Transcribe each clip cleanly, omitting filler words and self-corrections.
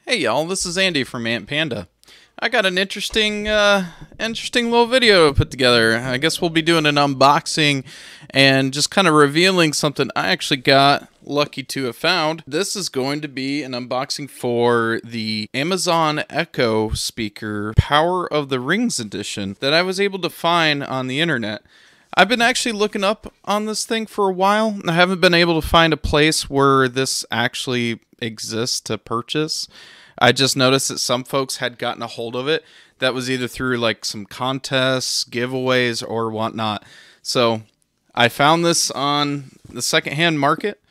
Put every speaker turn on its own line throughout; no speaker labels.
Hey y'all, this is Andy from Ant Panda. I got an interesting little video to put together. I guess we'll be doing an unboxing and just kind of revealing something I actually got lucky to have found. This is going to be an unboxing for the Amazon Echo speaker Power of the Rings edition that I was able to find on the internet. I've been actually looking up on this thing for a while. I haven't been able to find a place where this actually exists to purchase. I just noticed that some folks had gotten a hold of it. That was either through like some contests, giveaways, or whatnot. So I found this on the secondhand market.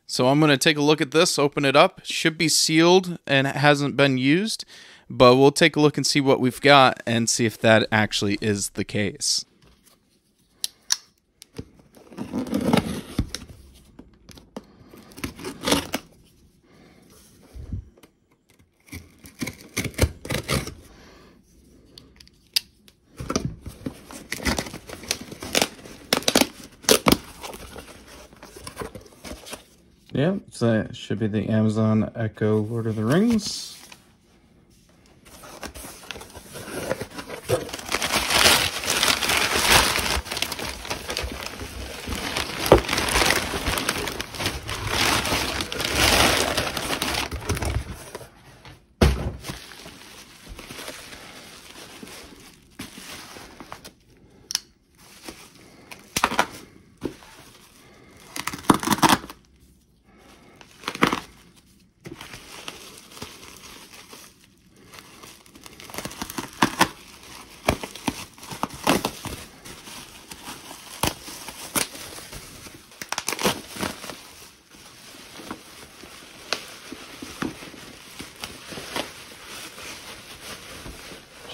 So I'm going to take a look at this, open it up. It should be sealed and it hasn't been used. But we'll take a look and see what we've got and see if that actually is the case. Yep, so it should be the Amazon Echo Lord of the Rings.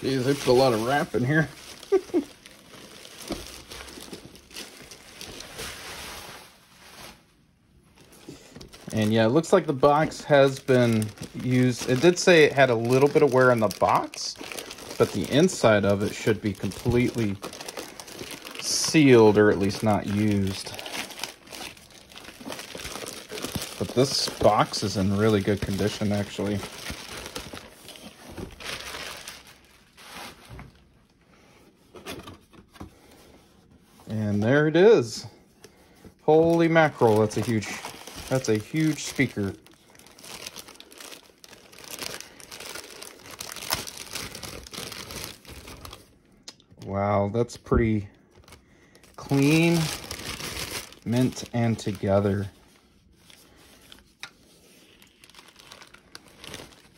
Jeez, they put a lot of wrap in here. And yeah, it looks like the box has been used. It did say it had a little bit of wear on the box, but the inside of it should be completely sealed, or at least not used. But this box is in really good condition, actually. And there it is. Holy mackerel, that's a huge speaker. Wow, that's pretty clean, mint and together.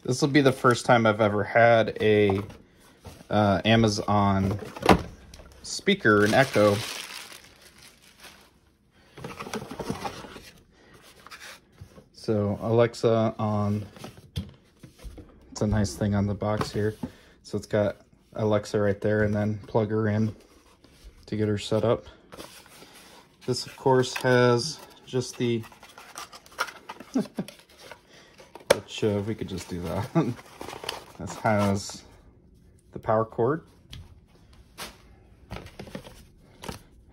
This will be the first time I've ever had a Amazon speaker, an Echo. So Alexa on, it's a nice thing on the box here. So it's got Alexa right there, and then plug her in to get her set up. This of course has just the, which we could just do that. This has the power cord.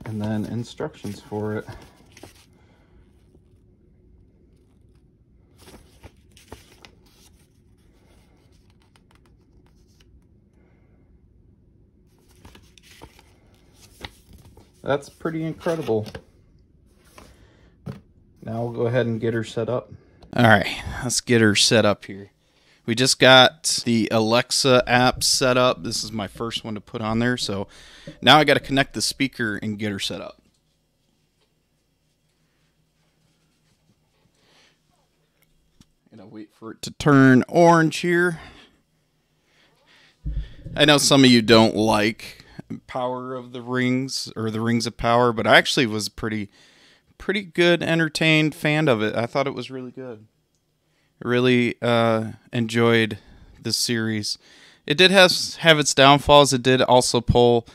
And then instructions for it. That's pretty incredible. Now we'll go ahead and get her set up. All right, let's get her set up here. We just got the Alexa app set up. This is my first one to put on there. So now I got to connect the speaker and get her set up. And I'll wait for it to turn orange here. I know some of you don't like Power of the Rings or the Rings of Power, but I actually was pretty good, entertained fan of it. I thought it was really good. I really enjoyed this series. It did have its downfalls. It did also pull,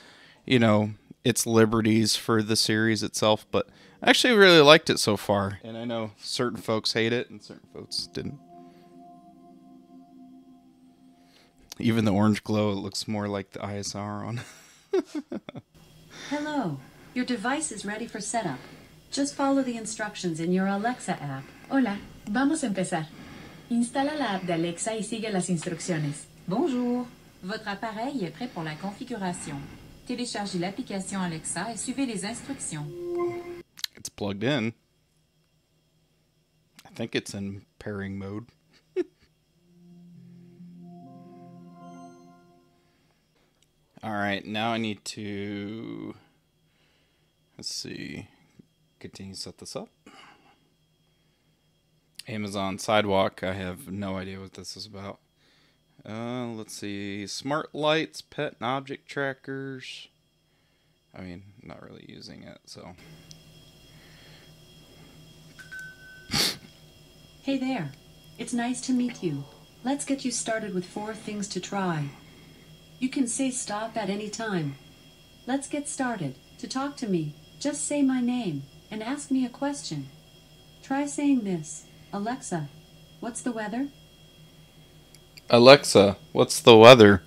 you know, its liberties for the series itself, but I actually really liked it so far. And I know certain folks hate it and certain folks didn't. Even the orange glow, it looks more like the ISR on.
Hello, your device is ready for setup. Just follow the instructions in your Alexa app.
Hola, vamos a empezar.
Installa la app d'Alexa y sigue las instrucciones.
Bonjour. Votre appareil est prêt pour la configuration. Téléchargez l'application Alexa et suivez les instructions.
It's plugged in. I think it's in pairing mode. Alright, now I need to, let's see, continue to set this up. Amazon Sidewalk, I have no idea what this is about. Let's see, smart lights, pet and object trackers. I mean, not really using it, so.
Hey there. It's nice to meet you. Let's get you started with 4 things to try. You can say stop at any time. Let's get started. To talk to me, just say my name and ask me a question. Try saying this. Alexa, what's the weather?
Alexa, what's the weather?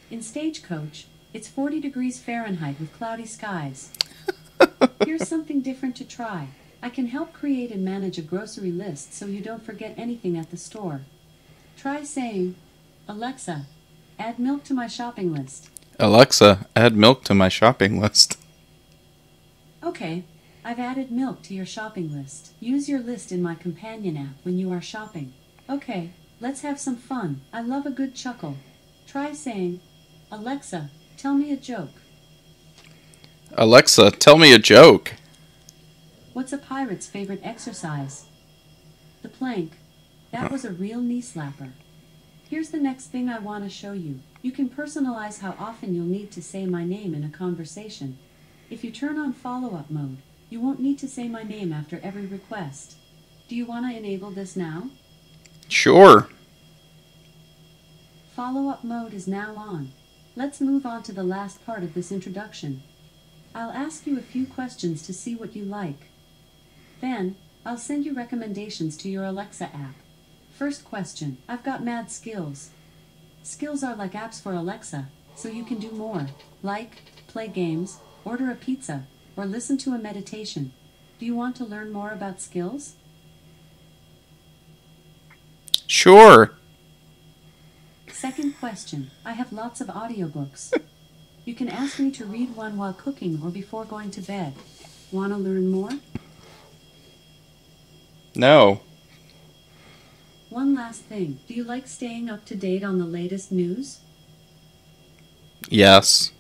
In Stagecoach, it's 40 degrees Fahrenheit with cloudy skies. Here's something different to try. I can help create and manage a grocery list so you don't forget anything at the store. Try saying, Alexa, add milk to my shopping list.
Alexa, add milk to my shopping list.
Okay, I've added milk to your shopping list. Use your list in my companion app when you are shopping. Okay, let's have some fun. I love a good chuckle. Try saying, Alexa, tell me a joke.
Alexa, tell me a joke.
What's a pirate's favorite exercise? The plank. That was a real knee slapper. Here's the next thing I want to show you. You can personalize how often you'll need to say my name in a conversation. If you turn on follow-up mode, you won't need to say my name after every request. Do you want to enable this now?
Sure.
Follow-up mode is now on. Let's move on to the last part of this introduction. I'll ask you a few questions to see what you like. Then, I'll send you recommendations to your Alexa app. First question, I've got mad skills. Skills are like apps for Alexa, so you can do more, like play games, order a pizza, or listen to a meditation. Do you want to learn more about skills?
Sure.
Second question, I have lots of audiobooks. You can ask me to read one while cooking or before going to bed. Want to learn more?
No.
One last thing, do you like staying up to date on the latest news?
Yes.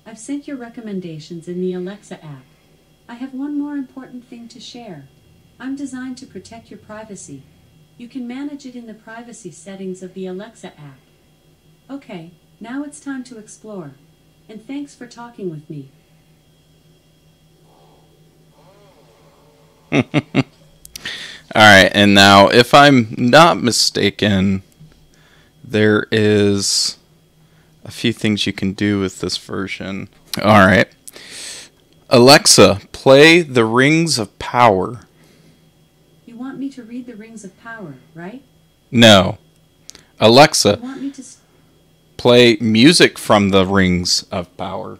I've sent your recommendations in the Alexa app. I have one more important thing to share. I'm designed to protect your privacy. You can manage it in the privacy settings of the Alexa app. Okay, now it's time to explore. And thanks for talking with me.
Alright, and now, if I'm not mistaken, there is a few things you can do with this version. Alright. Alexa, play The Rings of Power.
You want me to read the Rings of Power, right?
No. Alexa,
You want me to...
play music from The Rings of Power.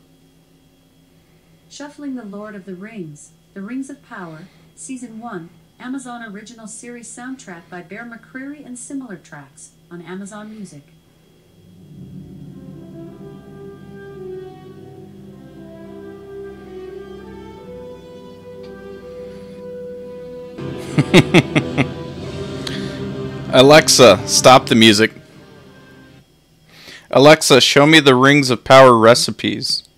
Shuffling the Lord of the Rings, The Rings of Power, Season 1, Amazon Original Series soundtrack by Bear McCreary and similar tracks on Amazon Music.
Alexa, stop the music. Alexa, show me the Rings of Power recipes.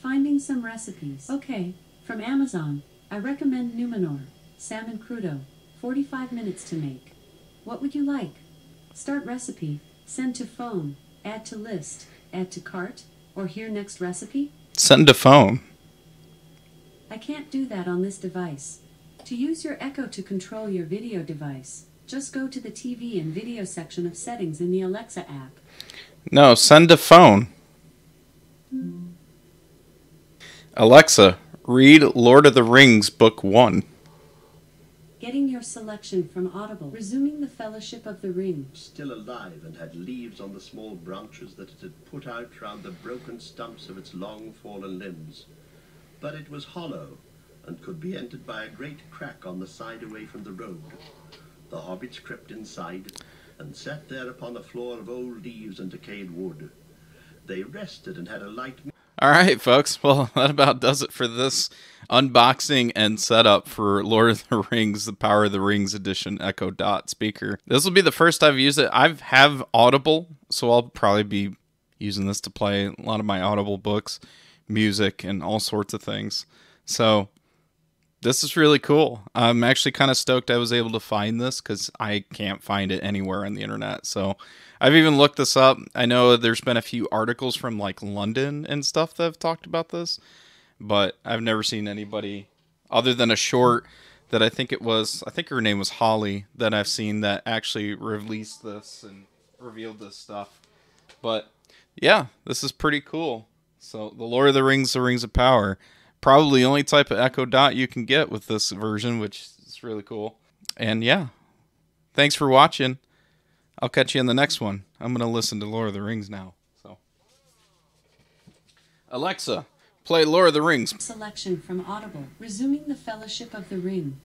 Finding some recipes. Okay, from Amazon, I recommend Numenor, salmon crudo, 45 minutes to make. What would you like? Start recipe, send to phone, add to list, add to cart, or here next recipe?
Send to phone.
I can't do that on this device. To use your Echo to control your video device, just go to the TV and video section of settings in the Alexa app.
No, send to phone. Alexa, read Lord of the Rings Book 1.
Getting your selection from Audible. Resuming the Fellowship of the Ring.
Still alive and had leaves on the small branches that it had put out round the broken stumps of its long fallen limbs. But it was hollow, and could be entered by a great crack on the side away from the road. The hobbits crept inside and sat there upon a floor of old leaves and decayed wood. They rested and had a light meal.
All right, folks. Well, that about does it for this unboxing and setup for Lord of the Rings, The Power of the Rings Edition Echo Dot speaker. This will be the first I've used it. I have Audible, so I'll probably be using this to play a lot of my Audible books, music, and all sorts of things. So this is really cool. I'm actually kind of stoked I was able to find this because I can't find it anywhere on the internet. So I've even looked this up. I know there's been a few articles from like London and stuff that have talked about this, but I've never seen anybody other than a short that I think her name was Holly, that I've seen that actually released this and revealed this stuff. But yeah, this is pretty cool. So the Lord of the Rings of Power. Probably the only type of Echo Dot you can get with this version, which is really cool. And yeah, thanks for watching. I'll catch you in the next one. I'm going to listen to Lord of the Rings now. So, Alexa, play Lord of the Rings.
Selection from Audible, resuming the Fellowship of the Ring.